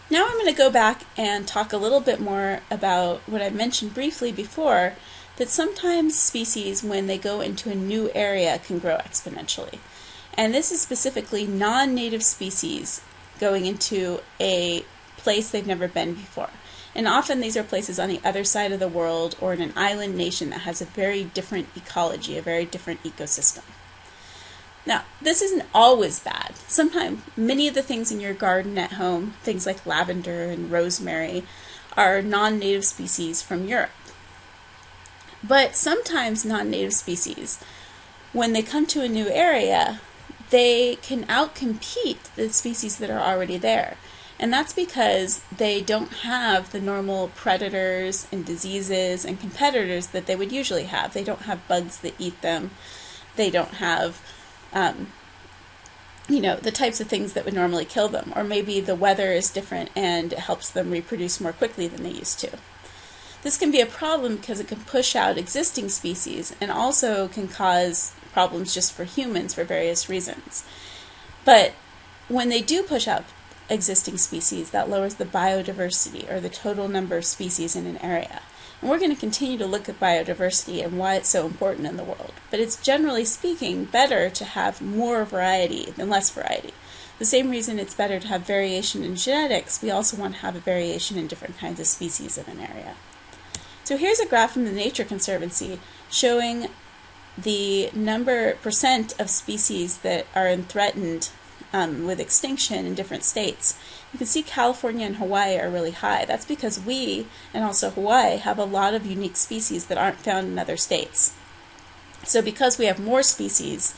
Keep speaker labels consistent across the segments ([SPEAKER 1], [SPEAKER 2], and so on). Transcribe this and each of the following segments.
[SPEAKER 1] Now I'm going to go back and talk a little bit more about what I mentioned briefly before, that sometimes species, when they go into a new area, can grow exponentially. And this is specifically non-native species going into a place they've never been before. And often these are places on the other side of the world or in an island nation that has a very different ecology, a very different ecosystem. Now, this isn't always bad. Sometimes many of the things in your garden at home, things like lavender and rosemary, are non-native species from Europe. But sometimes non-native species, when they come to a new area, they can outcompete the species that are already there. And that's because they don't have the normal predators and diseases and competitors that they would usually have. They don't have bugs that eat them. They don't have the types of things that would normally kill them. Or maybe the weather is different and it helps them reproduce more quickly than they used to. This can be a problem because it can push out existing species and also can cause problems just for humans for various reasons. But when they do push out existing species, that lowers the biodiversity, or the total number of species in an area. And we're going to continue to look at biodiversity and why it's so important in the world. But it's, generally speaking, better to have more variety than less variety. The same reason it's better to have variation in genetics, we also want to have a variation in different kinds of species in an area. So here's a graph from the Nature Conservancy showing the percent of species that are threatened with extinction in different states. You can see California and Hawaii are really high. That's because we, and also Hawaii, have a lot of unique species that aren't found in other states. So because we have more species,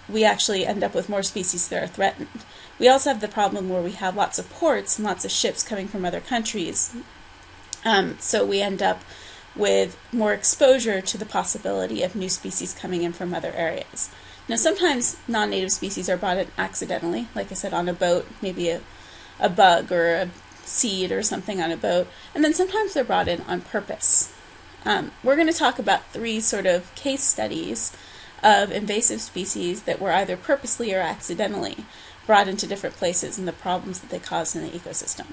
[SPEAKER 1] we actually end up with more species that are threatened. We also have the problem where we have lots of ports and lots of ships coming from other countries. So we end up with more exposure to the possibility of new species coming in from other areas. Now, sometimes non-native species are brought in accidentally, like I said, on a boat, maybe a bug or a seed or something on a boat, and then sometimes they're brought in on purpose. We're going to talk about 3 sort of case studies of invasive species that were either purposely or accidentally brought into different places and the problems that they caused in the ecosystem.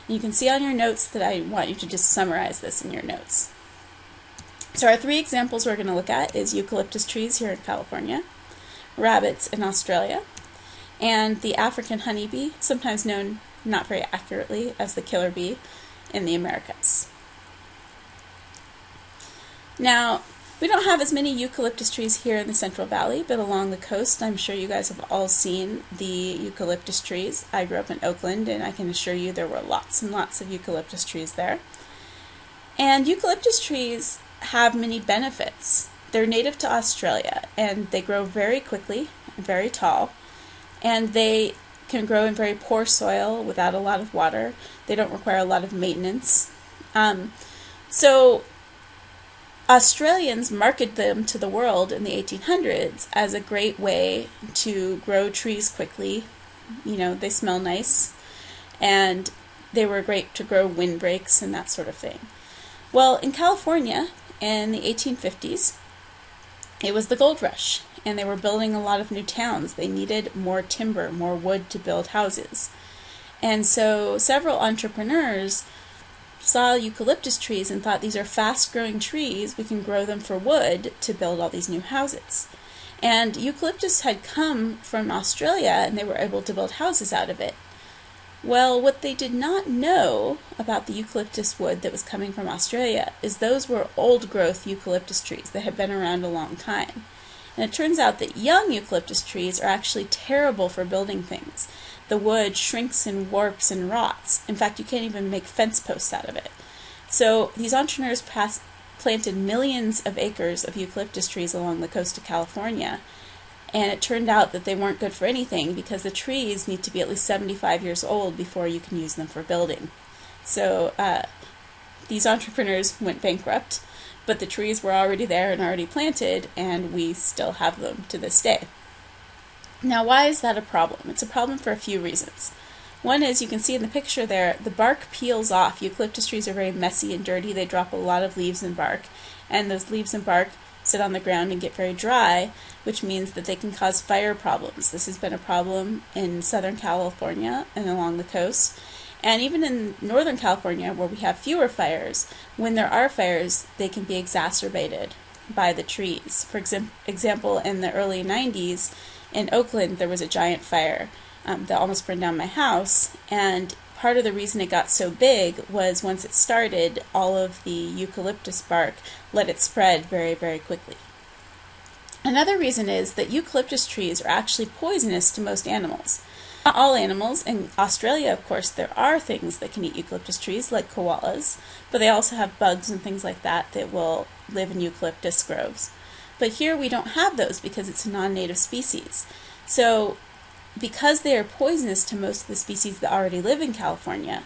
[SPEAKER 1] And you can see on your notes that I want you to just summarize this in your notes. So our 3 examples we're going to look at is eucalyptus trees here in California, rabbits in Australia, and the African honeybee, sometimes known not very accurately as the killer bee, in the Americas. Now, we don't have as many eucalyptus trees here in the Central Valley, but along the coast, I'm sure you guys have all seen the eucalyptus trees. I grew up in Oakland, and I can assure you there were lots and lots of eucalyptus trees there. And eucalyptus trees have many benefits. They're native to Australia, and they grow very quickly and very tall, and they can grow in very poor soil without a lot of water. They don't require a lot of maintenance. So Australians marketed them to the world in the 1800s as a great way to grow trees quickly. They smell nice, and they were great to grow windbreaks and that sort of thing. Well, in California in the 1850s, it was the gold rush, and they were building a lot of new towns. They needed more timber, more wood to build houses. And so several entrepreneurs saw eucalyptus trees and thought, these are fast-growing trees, we can grow them for wood to build all these new houses. And eucalyptus had come from Australia, and they were able to build houses out of it. Well, what they did not know about the eucalyptus wood that was coming from Australia is those were old-growth eucalyptus trees that had been around a long time. And it turns out that young eucalyptus trees are actually terrible for building things. The wood shrinks and warps and rots. In fact, you can't even make fence posts out of it. So these entrepreneurs planted millions of acres of eucalyptus trees along the coast of California, and it turned out that they weren't good for anything because the trees need to be at least 75 years old before you can use them for building. So these entrepreneurs went bankrupt, but the trees were already there and already planted, and we still have them to this day. Now, why is that a problem? It's a problem for a few reasons. One is, you can see in the picture there, the bark peels off. Eucalyptus trees are very messy and dirty. They drop a lot of leaves and bark, and those leaves and bark sit on the ground and get very dry, which means that they can cause fire problems. This has been a problem in Southern California and along the coast. And even in Northern California, where we have fewer fires, when there are fires, they can be exacerbated by the trees. For example, in the early 90s, in Oakland, there was a giant fire that almost burned down my house. And part of the reason it got so big was once it started, all of the eucalyptus bark let it spread very, very quickly. Another reason is that eucalyptus trees are actually poisonous to most animals. Not all animals. In Australia, of course, there are things that can eat eucalyptus trees, like koalas, but they also have bugs and things like that that will live in eucalyptus groves. But here we don't have those because it's a non-native species. So because they are poisonous to most of the species that already live in California,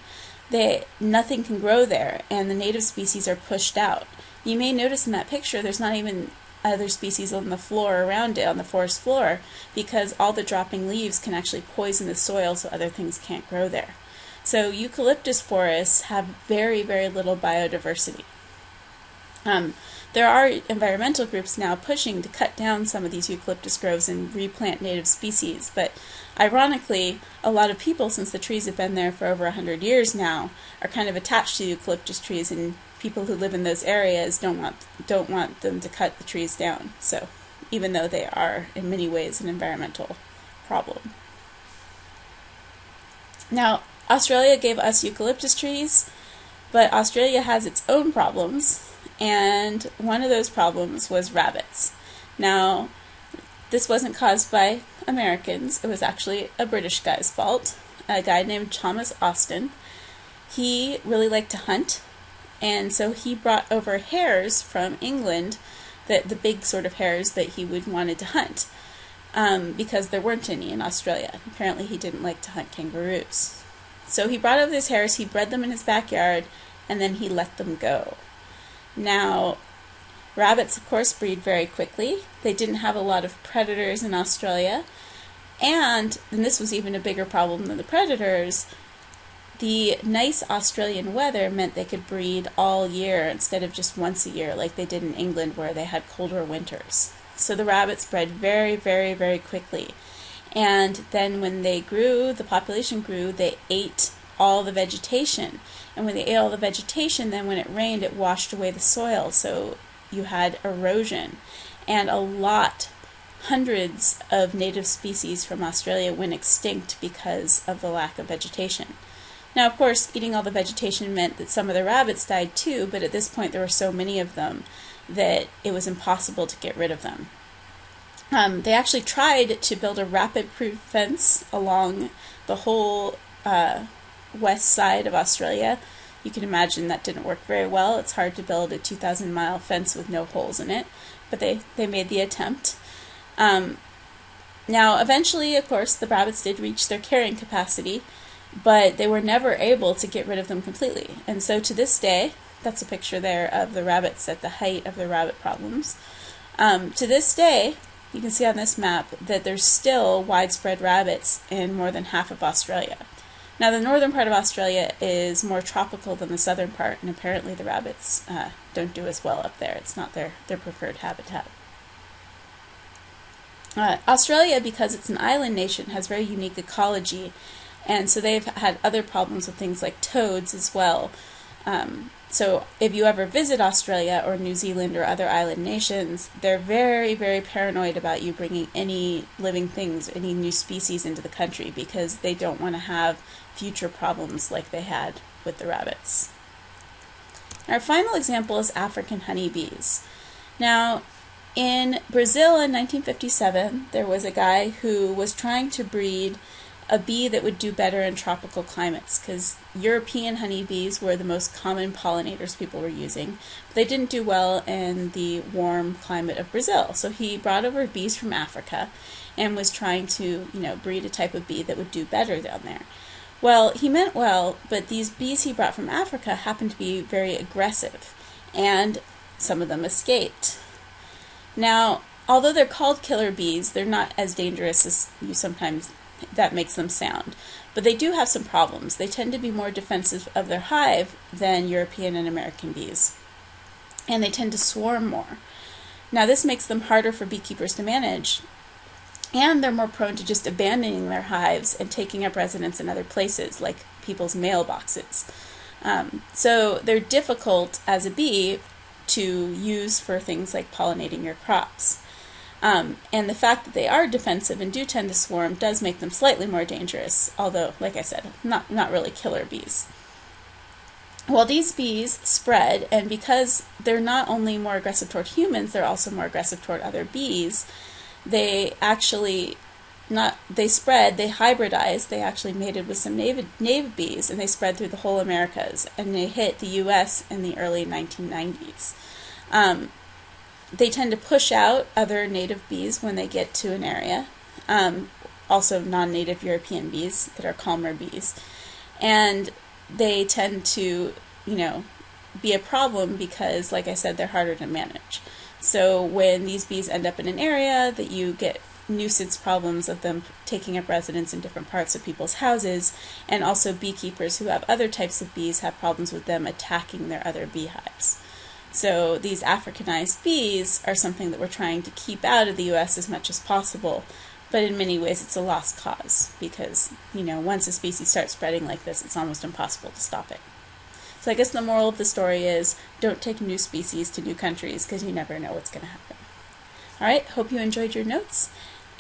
[SPEAKER 1] nothing can grow there, and the native species are pushed out. You may notice in that picture there's not even other species on the floor around it, on the forest floor, because all the dropping leaves can actually poison the soil so other things can't grow there. So eucalyptus forests have very, very little biodiversity. There are environmental groups now pushing to cut down some of these eucalyptus groves and replant native species, but ironically, a lot of people, since the trees have been there for over 100 years now, are kind of attached to eucalyptus trees, and people who live in those areas don't want them to cut the trees down. So, even though they are in many ways an environmental problem. Now, Australia gave us eucalyptus trees, but Australia has its own problems. And one of those problems was rabbits. Now, this wasn't caused by Americans. It was actually a British guy's fault, a guy named Thomas Austin. He really liked to hunt, and so he brought over hares from England, the big sort of hares that he wanted to hunt, because there weren't any in Australia. Apparently he didn't like to hunt kangaroos. So he brought over these hares, he bred them in his backyard, and then he let them go. Now, rabbits, of course, breed very quickly. They didn't have a lot of predators in Australia. And this was even a bigger problem than the predators, the nice Australian weather meant they could breed all year instead of just once a year like they did in England where they had colder winters. So the rabbits bred very, very, very quickly. And then when they grew, the population grew, they ate all the vegetation. And when they ate all the vegetation, then when it rained, it washed away the soil. So you had erosion. And hundreds of native species from Australia went extinct because of the lack of vegetation. Now, of course, eating all the vegetation meant that some of the rabbits died too, but at this point there were so many of them that it was impossible to get rid of them. They actually tried to build a rapid-proof fence along the whole west side of Australia. You can imagine that didn't work very well. It's hard to build a 2,000-mile fence with no holes in it, but they made the attempt. Now, eventually, of course, the rabbits did reach their carrying capacity, but they were never able to get rid of them completely. And so to this day, that's a picture there of the rabbits at the height of the rabbit problems. To this day, you can see on this map that there's still widespread rabbits in more than half of Australia. Now, the northern part of Australia is more tropical than the southern part, and apparently the rabbits don't do as well up there. It's not their preferred habitat. Australia, because it's an island nation, has very unique ecology, and so they've had other problems with things like toads as well. So if you ever visit Australia or New Zealand or other island nations, they're very, very paranoid about you bringing any living things, any new species into the country, because they don't want to have future problems like they had with the rabbits. Our final example is African honeybees. Now, in Brazil in 1957, there was a guy who was trying to breed a bee that would do better in tropical climates, because European honeybees were the most common pollinators people were using. But they didn't do well in the warm climate of Brazil. So he brought over bees from Africa and was trying to, breed a type of bee that would do better down there. Well, he meant well, but these bees he brought from Africa happened to be very aggressive, and some of them escaped. Now, although they're called killer bees, they're not as dangerous as that makes them sound. But they do have some problems. They tend to be more defensive of their hive than European and American bees. And they tend to swarm more. Now this makes them harder for beekeepers to manage, and they're more prone to just abandoning their hives and taking up residence in other places, like people's mailboxes. So they're difficult as a bee to use for things like pollinating your crops. And the fact that they are defensive and do tend to swarm does make them slightly more dangerous, although, like I said, not really killer bees. Well, these bees spread, and because they're not only more aggressive toward humans, they're also more aggressive toward other bees. They spread, they hybridized, they actually mated with some native bees, and they spread through the whole Americas, and they hit the U.S. in the early 1990s. They tend to push out other native bees when they get to an area, also non-native European bees that are calmer bees. And they tend to, be a problem because, like I said, they're harder to manage. So when these bees end up in an area that you get nuisance problems of them taking up residence in different parts of people's houses, and also beekeepers who have other types of bees have problems with them attacking their other beehives. So these Africanized bees are something that we're trying to keep out of the U.S. as much as possible, but in many ways it's a lost cause because, once a species starts spreading like this, it's almost impossible to stop it. So I guess the moral of the story is don't take new species to new countries because you never know what's going to happen. All right, hope you enjoyed your notes,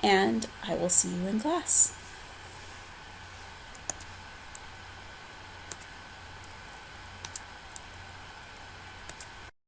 [SPEAKER 1] and I will see you in class.